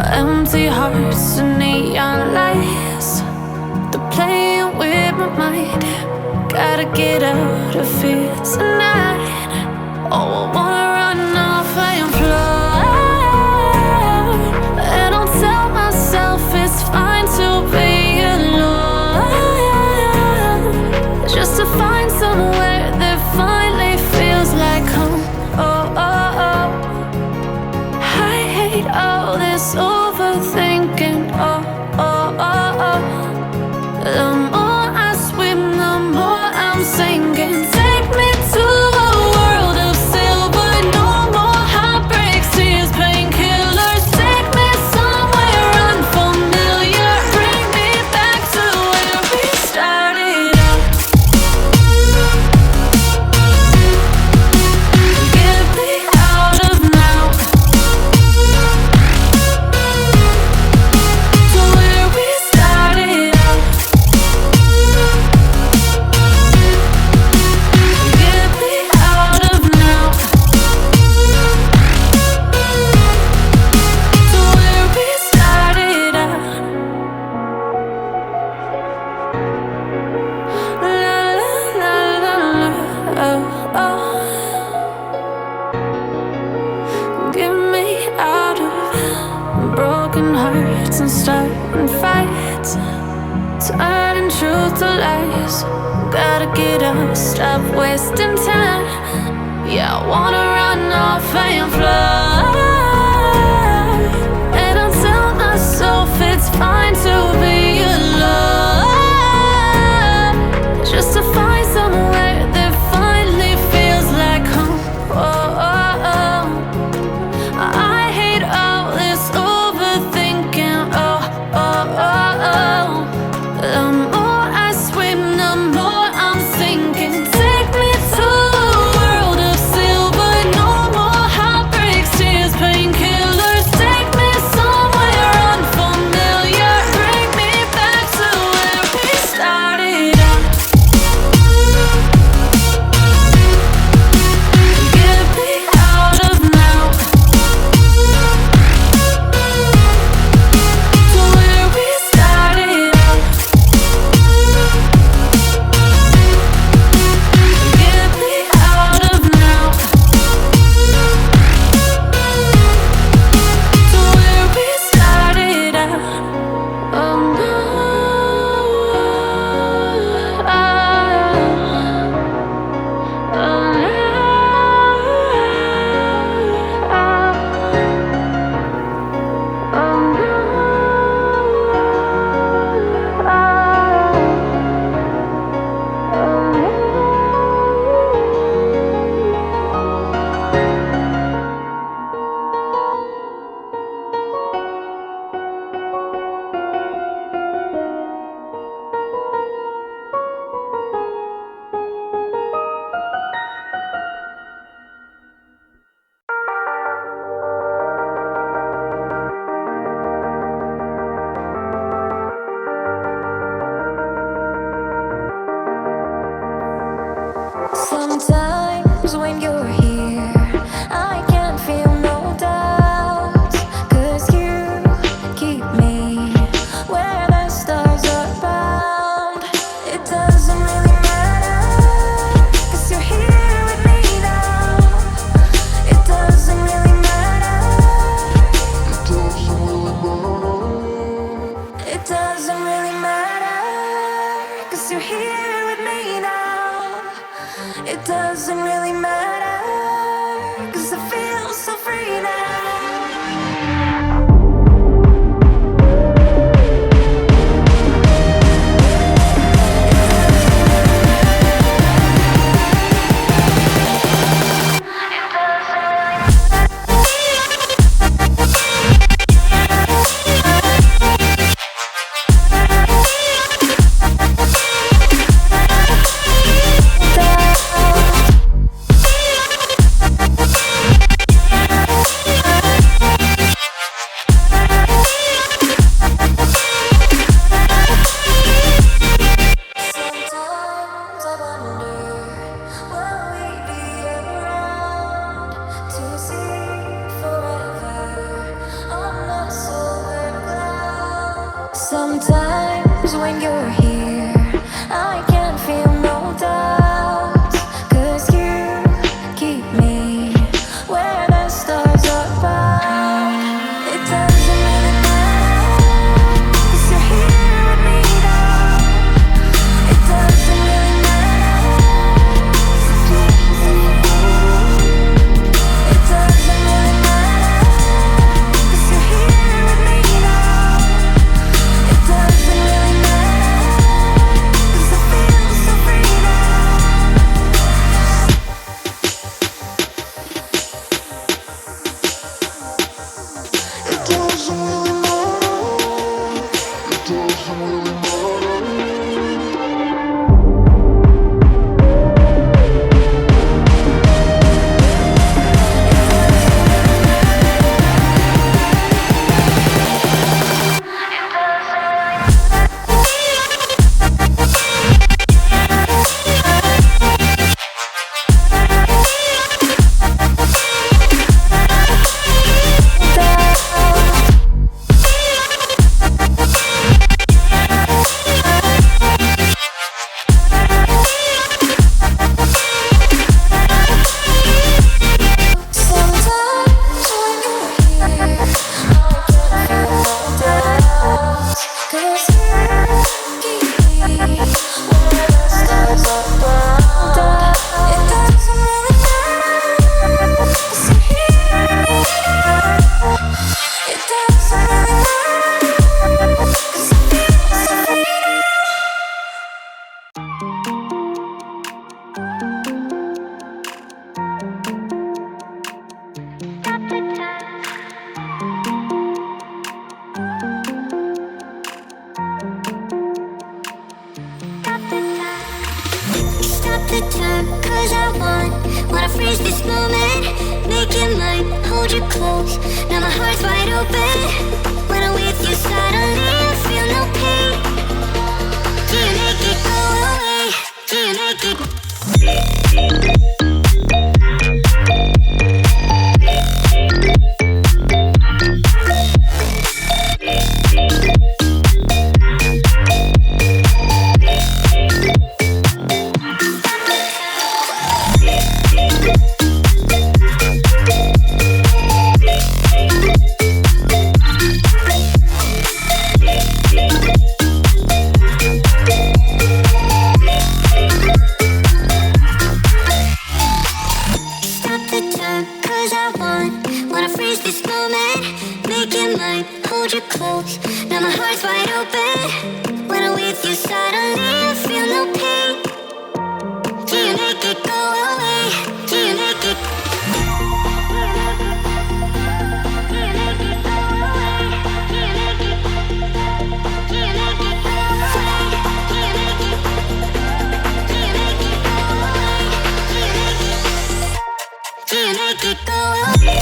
Empty hearts and neon lights, they're playing with my mind. Gotta get out of here tonight. Oh, I wanna run off and fly, and I'll tell myself it's fine to be alone, just to find somewhere that finally feels like home. Oh, oh, oh. I hate all this overthinking. Oh, oh, oh, oh. The more I swim, the more I'm sinking. Take me to a world of silver. No more heartbreaks, tears, painkillers. Take me somewhere unfamiliar. Bring me back to where we started out. Get me out of now, to where we started out. Get me out of now, to where we started out. La la la la la, oh, oh. Get me out of broken hearts and starting fights, turning truth to lies. Gotta get up, stop wasting time. Yeah, I wanna run off and fly, and I'll tell myself it's fine to be alone, just to find somewhere that finally feels like home. Oh, oh, oh. I hate all this overthinking. Oh, oh, oh, oh. The more I swim, the more I'm sinking. Take me to a world of silver. No more heartbreaks, Sometimes when you're here, I can't feel no doubts, 'cause you keep me where the stars are bound. It doesn't really matter, 'cause you're here with me now. It doesn't really matter. It doesn't really matter, 'cause you're here with me now. It doesn't really matter, 'cause I feel so free now. It doesn't really matter. It doesn't really stop the time, 'cause I wanna freeze this moment, make it mine, hold you close. Now my heart's wide open. When I'm with you, suddenly I feel no pain. Do you make it go away? Do you make it? Stop the time, 'cause I wanna freeze this moment, make it mine, hold you close. Now my heart's wide open. When I'm with you, suddenly I feel no pain. Do you make it go away? Do you make it? Do you make it go away? Do you make it? Do you make it go away? Do you make it? Do you make it go away? Do you make it go away?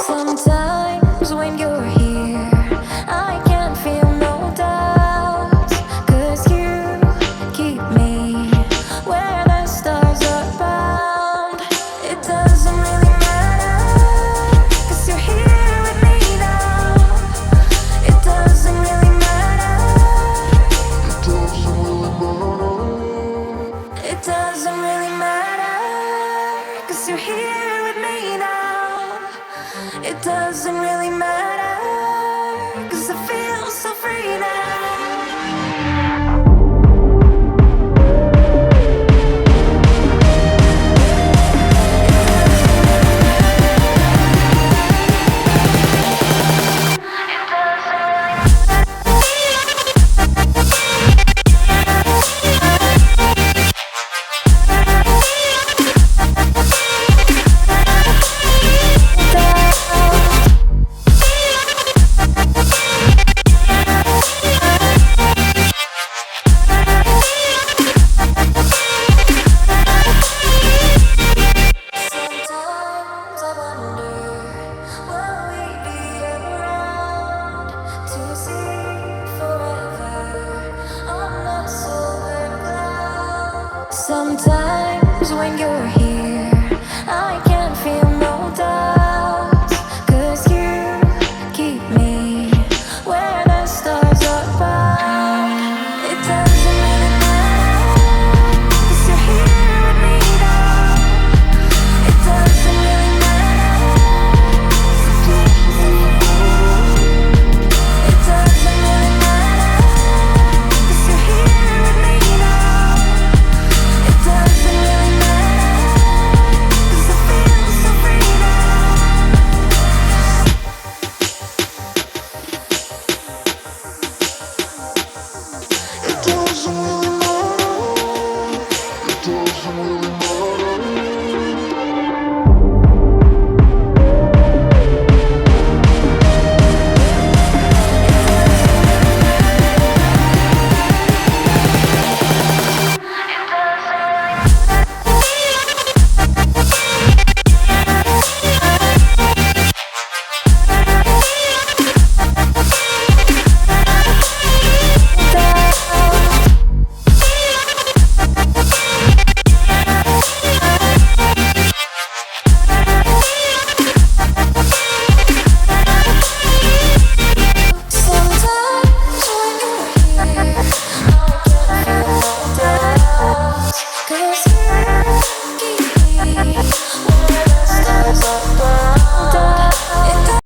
Sometimes when you're here, I can't feel no doubts, 'cause you keep me where the stars are bound. It doesn't really matter, 'cause you're here with me now. It doesn't really matter. It doesn't really matter. It doesn't really matter, 'cause you're here with me now. It doesn't really matter, 'cause I feel so free now. when you're here. I can feel no doubts, 'cause you keep me where the stars are bound. It doesn't really matter, 'cause you're here with me now. It doesn't really matter. It doesn't really matter, 'cause you're here with me now. It doesn't really matter, 'cause I feel so free now. It doesn't really matter. It doesn't really matter.